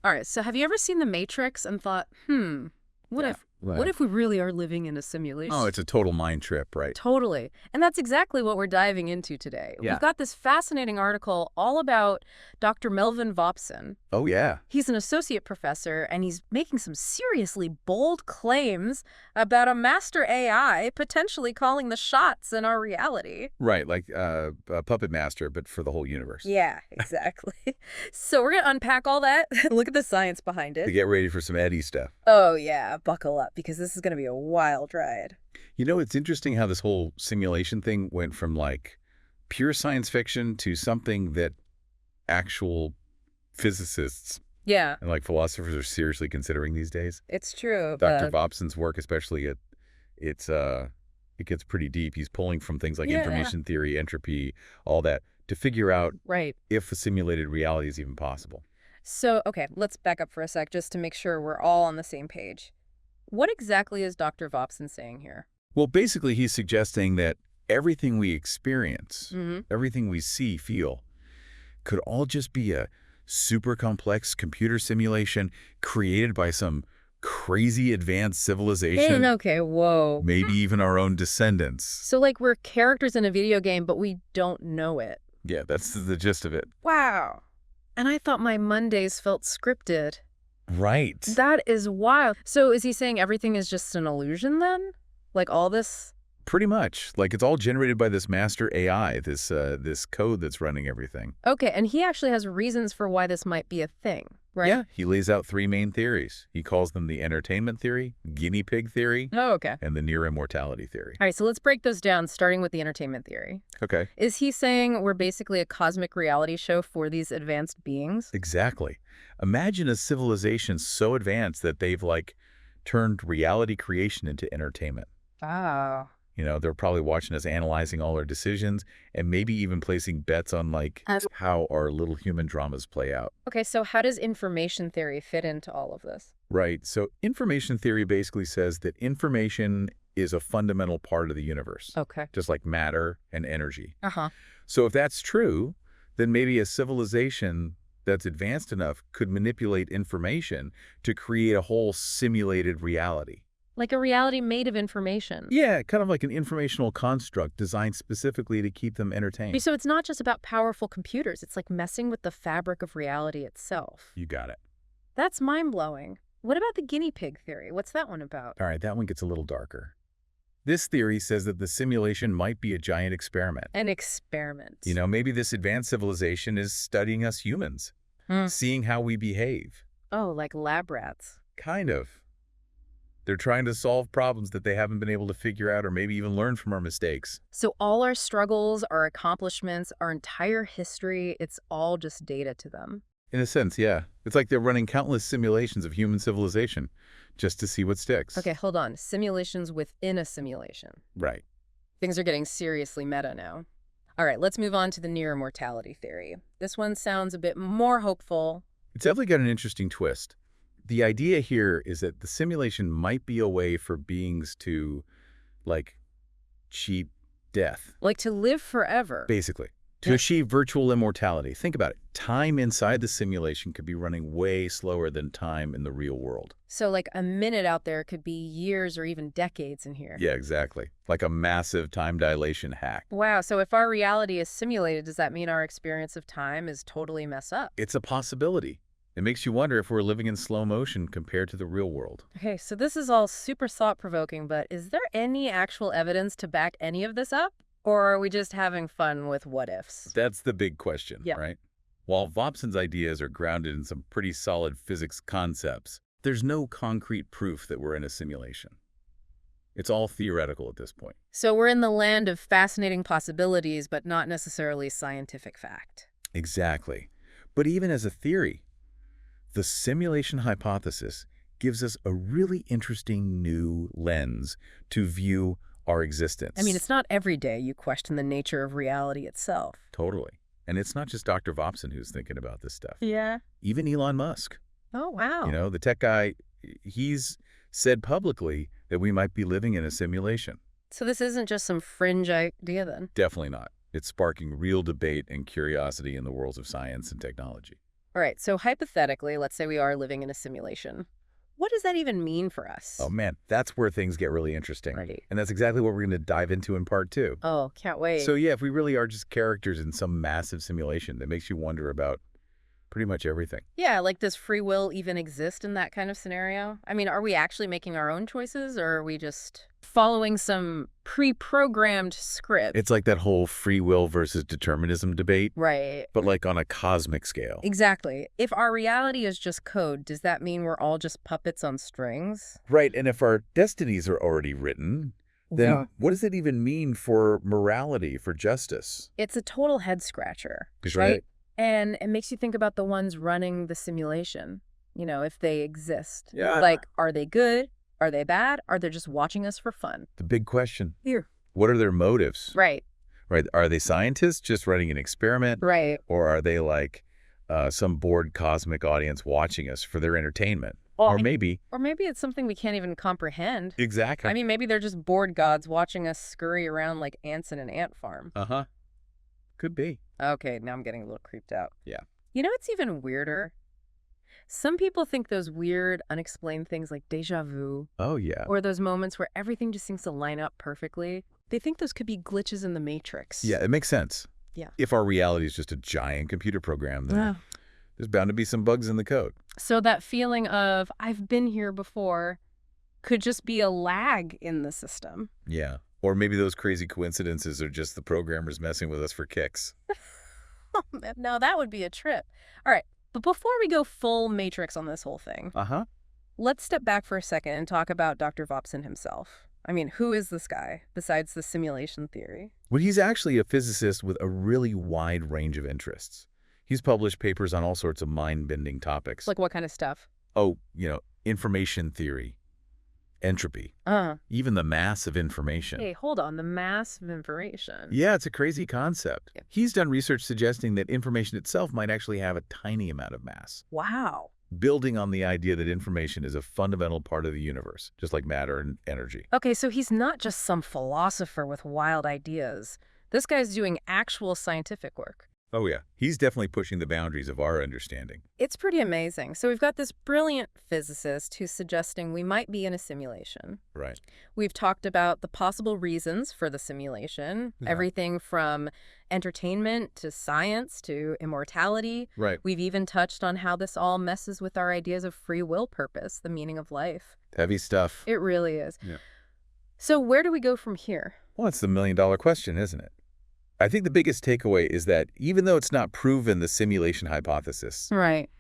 All right, so have you ever seen The Matrix and thought, what Yeah. if what Right. if we really are living in a Oh, simulation? it's a total mind trip, right? Totally. And that's exactly what we're diving into today. We've Yeah. got this fascinating article all about Dr. Melvin Vopson. Oh, yeah. He's an associate professor, and he's making some seriously bold claims about a master AI potentially calling the shots in our reality. Right, like a puppet master, but for the whole universe. Yeah, exactly. So we're going to unpack all that and look at the science behind To it. get ready for some Eddie stuff. Oh, yeah, buckle up because this is going to be a wild ride. You know, it's interesting how this whole simulation thing went from like pure science fiction to something that actual physicists Yeah, and like philosophers are seriously considering these days. it's true. Dr. Vopson's work, especially, it gets pretty deep. He's pulling from things like Yeah. information theory, entropy, all that to figure out Right. if a simulated reality is even possible. So, okay, let's back up for a sec just to make sure we're all on the same page. What exactly is Dr. Vopson saying here? Well, basically, he's suggesting that everything we experience, Mm-hmm. everything we see, feel, could all just be a super complex computer simulation created by some crazy advanced civilization, Okay, whoa. maybe even our own descendants. So, like, we're characters in a video game, but we don't know it. Yeah, that's the gist of it. Wow. And I thought my Mondays felt scripted. Right. That is wild. So, is he saying everything is just an illusion then? Like all this? Pretty much. Like, it's all generated by this master AI, this code that's running everything. Okay, and he actually has reasons for why this might be a thing, right? Yeah, he lays out three main theories. He calls them the entertainment theory, guinea pig theory, Oh, okay. and the near immortality theory. All right, so let's break those down, starting with the entertainment theory. Okay. Is he saying we're basically a cosmic reality show for these advanced beings? Exactly. Imagine a civilization so advanced that they've, like, turned reality creation into entertainment. Oh. You know, they're probably watching us analyzing all our decisions and maybe even placing bets on, like, how our little human dramas play out. Okay, so how does information theory fit into all of this? Right. So information theory basically says that information is a fundamental part of the universe, Okay. just like matter and energy. Uh-huh. So if that's true, then maybe a civilization that's advanced enough could manipulate information to create a whole simulated reality. Like a reality made of information. Yeah, kind of like an informational construct designed specifically to keep them entertained. So it's not just about powerful computers. It's like messing with the fabric of reality itself. You got it. That's mind-blowing. What about the guinea pig theory? What's that one about? All right, that one gets a little darker. This theory says that the simulation might be a giant experiment. An experiment. You know, maybe this advanced civilization is studying us humans, seeing how we behave. Oh, like lab rats. Kind of. They're trying to solve problems that they haven't been able to figure out or maybe even learn from our mistakes. So all our struggles, our accomplishments, our entire history, it's all just data to them. In a sense, yeah. It's like they're running countless simulations of human civilization just to see what sticks. Okay, hold on. Simulations within a simulation. Right. Things are getting seriously meta now. All right, let's move on to the near immortality theory. This one sounds a bit more hopeful. It's definitely got an interesting twist. The idea here is that the simulation might be a way for beings to, like, cheat death. Like to live forever. Basically. To Yeah. achieve virtual immortality. Think about it. Time inside the simulation could be running way slower than time in the real world. So like a minute out there could be years or even decades in here. Yeah, exactly. Like a massive time dilation hack. Wow, so if our reality is simulated, does that mean our experience of time is totally messed up? It's a possibility. It makes you wonder if we're living in slow motion compared to the real world. Okay, so this is all super thought-provoking, but is there any actual evidence to back any of this up? Or are we just having fun with what-ifs? That's the big question, Yeah. right? While Vopson's ideas are grounded in some pretty solid physics concepts, there's no concrete proof that we're in a simulation. It's all theoretical at this point. So we're in the land of fascinating possibilities, but not necessarily scientific fact. Exactly. But even as a theory, the simulation hypothesis gives us a really interesting new lens to view our existence. I mean, it's not every day you question the nature of reality itself. Totally. And it's not just Dr. Vopson who's thinking about this stuff. Yeah. Even Elon Musk. Oh, wow. You know, the tech guy, he's said publicly that we might be living in a simulation. So this isn't just some fringe idea then? Definitely not. It's sparking real debate and curiosity in the worlds of science and technology. All right, so hypothetically, let's say we are living in a simulation. What does that even mean for Oh us? man, that's where things get really interesting. Right. And that's exactly what we're going to dive into in part 2. Oh, can't wait. So yeah, if we really are just characters in some massive simulation, that makes you wonder about pretty much everything. Yeah, like does free will even exist in that kind of scenario? I mean, are we actually making our own choices or are we just following some pre-programmed script? It's like that whole free will versus determinism debate, Right. but like on a cosmic scale. Exactly. If our reality is just code, does that mean we're all just puppets on strings? Right, and if our destinies are already written, then Yeah. what does it even mean for morality, for justice? It's a total head scratcher, That's right? right. And it makes you think about the ones running the simulation, if they exist. Yeah. Like, are they good? Are they bad? Are they just watching us for fun? The big question. Here. What are their motives? Right, Right. Are they scientists just running an experiment? right. Or are they like some bored cosmic audience watching us for their entertainment? Well, Or maybe. Or maybe it's something we can't even comprehend. Exactly. I mean, maybe they're just bored gods watching us scurry around like ants in an ant farm. Uh-huh. Could be. Okay, now I'm getting a little creeped out. Yeah. You know what's even weirder? Some people think those weird, unexplained things like déjà vu, Oh, yeah. or those moments where everything just seems to line up perfectly, they think those could be glitches in the matrix. Yeah, it makes sense. Yeah. If our reality is just a giant computer program, then Yeah. there's bound to be some bugs in the code. So that feeling of, I've been here before, could just be a lag in the system. Yeah. Or maybe those crazy coincidences are just the programmers messing with us for kicks. Oh, man, no, that would be a trip. All right, but before we go full matrix on this whole thing, Uh-huh. let's step back for a second and talk about Dr. Vopson himself. I mean, who is this guy besides the simulation theory? Well, he's actually a physicist with a really wide range of interests. He's published papers on all sorts of mind-bending topics. Like what kind of stuff? Oh, information theory, entropy, even the mass of information. Hey, hold on, the mass of information. Yeah, it's a crazy concept. Yeah. He's done research suggesting that information itself might actually have a tiny amount of mass, Wow. building on the idea that information is a fundamental part of the universe, just like matter and energy. Okay, so he's not just some philosopher with wild ideas. This guy's doing actual scientific work. Oh, yeah. He's definitely pushing the boundaries of our understanding. It's pretty amazing. So we've got this brilliant physicist who's suggesting we might be in a simulation. Right. We've talked about the possible reasons for the simulation, Yeah. everything from entertainment to science to immortality. Right. We've even touched on how this all messes with our ideas of free will purpose, the meaning of life. Heavy stuff. It really is. Yeah. So where do we go from here? Well, it's the million-dollar question, isn't it? I think the biggest takeaway is that even though it's not proven the simulation hypothesis, Right.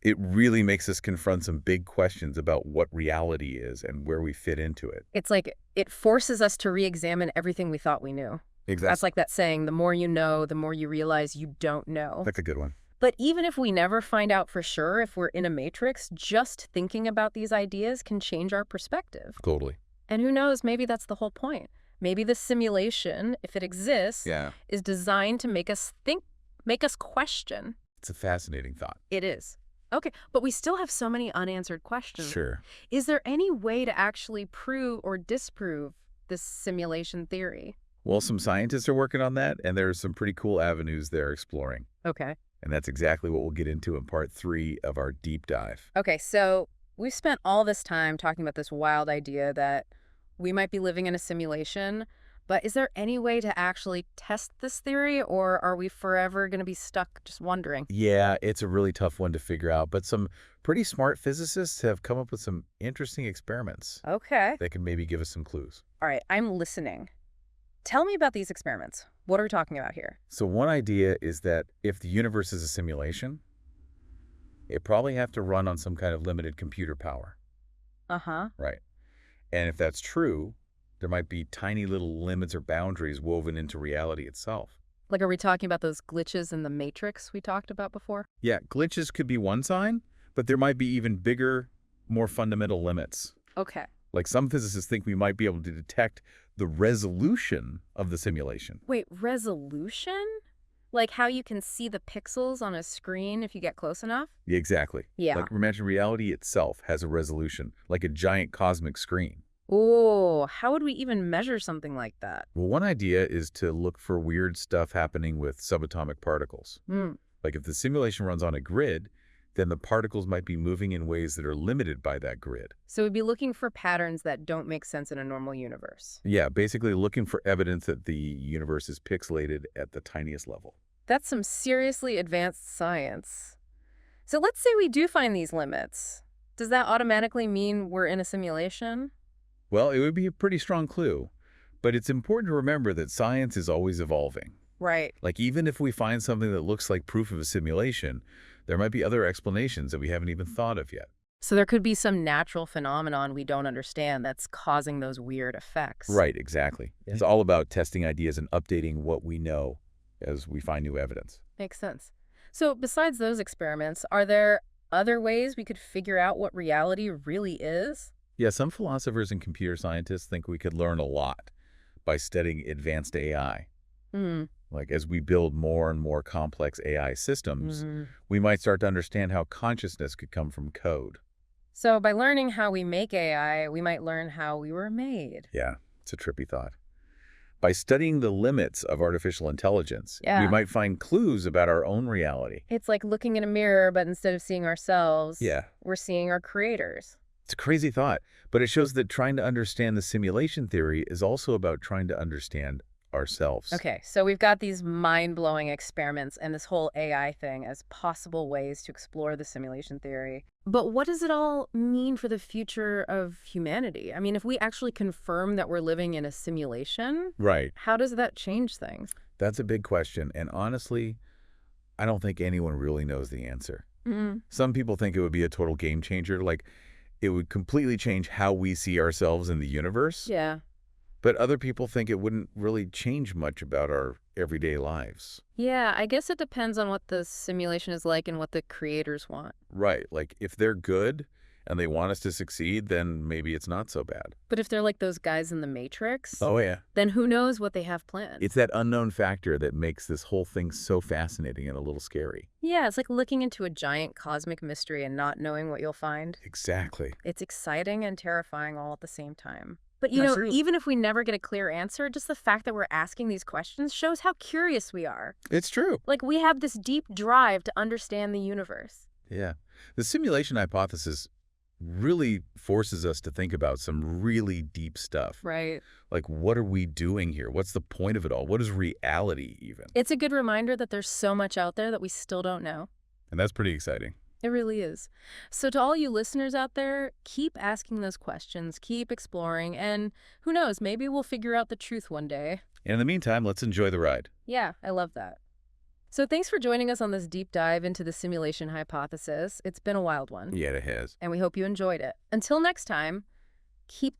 it really makes us confront some big questions about what reality is and where we fit into it. It's like it forces us to re-examine everything we thought we knew. Exactly. That's like that saying, the more you know, the more you realize you don't know. That's a good one. But even if we never find out for sure if we're in a matrix, just thinking about these ideas can change our perspective. Totally. And who knows, maybe that's the whole point. Maybe the simulation, if it exists, Yeah. is designed to make us think, make us question. It's a fascinating thought. It is. Okay, but we still have so many unanswered questions. Sure. Is there any way to actually prove or disprove this simulation theory? Well, some scientists are working on that, and there are some pretty cool avenues they're exploring. Okay. And that's exactly what we'll get into in part 3 of our deep dive. Okay, so we've spent all this time talking about this wild idea that we might be living in a simulation, but is there any way to actually test this theory, or are we forever going to be stuck just wondering? Yeah, it's a really tough one to figure out, but some pretty smart physicists have come up with some interesting experiments Okay. that can maybe give us some clues. All right, I'm listening. Tell me about these experiments. What are we talking about here? So one idea is that if the universe is a simulation, it probably have to run on some kind of limited computer power. Uh-huh. Right. And if that's true, there might be tiny little limits or boundaries woven into reality itself. Like, are we talking about those glitches in the matrix we talked about before? Yeah, glitches could be one sign, but there might be even bigger, more fundamental limits. Okay. Like some physicists think we might be able to detect the resolution of the simulation. Wait, resolution? Like how you can see the pixels on a screen if you get close enough? Yeah, exactly. Yeah. Like imagine reality itself has a resolution, like a giant cosmic screen. Oh, how would we even measure something like that? Well, one idea is to look for weird stuff happening with subatomic particles. Hmm. Like if the simulation runs on a grid, then the particles might be moving in ways that are limited by that grid. So we'd be looking for patterns that don't make sense in a normal universe. Yeah, basically looking for evidence that the universe is pixelated at the tiniest level. That's some seriously advanced science. So let's say we do find these limits. Does that automatically mean we're in a simulation? Well, it would be a pretty strong clue, but it's important to remember that science is always evolving. Right. Like even if we find something that looks like proof of a simulation, there might be other explanations that we haven't even thought of yet. So there could be some natural phenomenon we don't understand that's causing those weird effects. Right, exactly. It's all about testing ideas and updating what we know as we find new evidence. Makes sense. So besides those experiments, are there other ways we could figure out what reality really is? Yeah, some philosophers and computer scientists think we could learn a lot by studying advanced AI. Hmm. Like as we build more and more complex AI systems, Mm-hmm. we might start to understand how consciousness could come from code. So by learning how we make AI, we might learn how we were made. Yeah, it's a trippy thought. By studying the limits of artificial intelligence, we Yeah. might find clues about our own reality. It's like looking in a mirror, but instead of seeing ourselves, Yeah, we're seeing our creators. it's a crazy thought, but it shows that trying to understand the simulation theory is also about trying to understand ourselves. Okay, so we've got these mind-blowing experiments and this whole AI thing as possible ways to explore the simulation theory. But what does it all mean for the future of humanity? I mean, if we actually confirm that we're living in a simulation, Right. how does that change things? That's a big question, and honestly, I don't think anyone really knows the answer. Mm, Some people think it would be a total game changer, like it would completely change how we see ourselves in the universe. yeah. But other people think it wouldn't really change much about our everyday lives. Yeah, I guess it depends on what the simulation is like and what the creators want. Right, like if they're good and they want us to succeed, then maybe it's not so bad. But if they're like those guys in the Matrix, Oh, yeah. then who knows what they have planned? It's that unknown factor that makes this whole thing so fascinating and a little scary. Yeah, it's like looking into a giant cosmic mystery and not knowing what you'll find. Exactly. It's exciting and terrifying all at the same time. But That's true. even if we never get a clear answer, just the fact that we're asking these questions shows how curious we are. It's true. Like we have this deep drive to understand the universe. Yeah. The simulation hypothesis really forces us to think about some really deep stuff. Right. Like, what are we doing here? What's the point of it all? What is reality even? It's a good reminder that there's so much out there that we still don't know. And that's pretty exciting. It really is. So to all you listeners out there, keep asking those questions, keep exploring, and who knows, maybe we'll figure out the truth one day. And in the meantime, let's enjoy the ride. Yeah, I love that. So thanks for joining us on this deep dive into the simulation hypothesis. It's been a wild one, Yeah, it has. and we hope you enjoyed it. Until next time, keep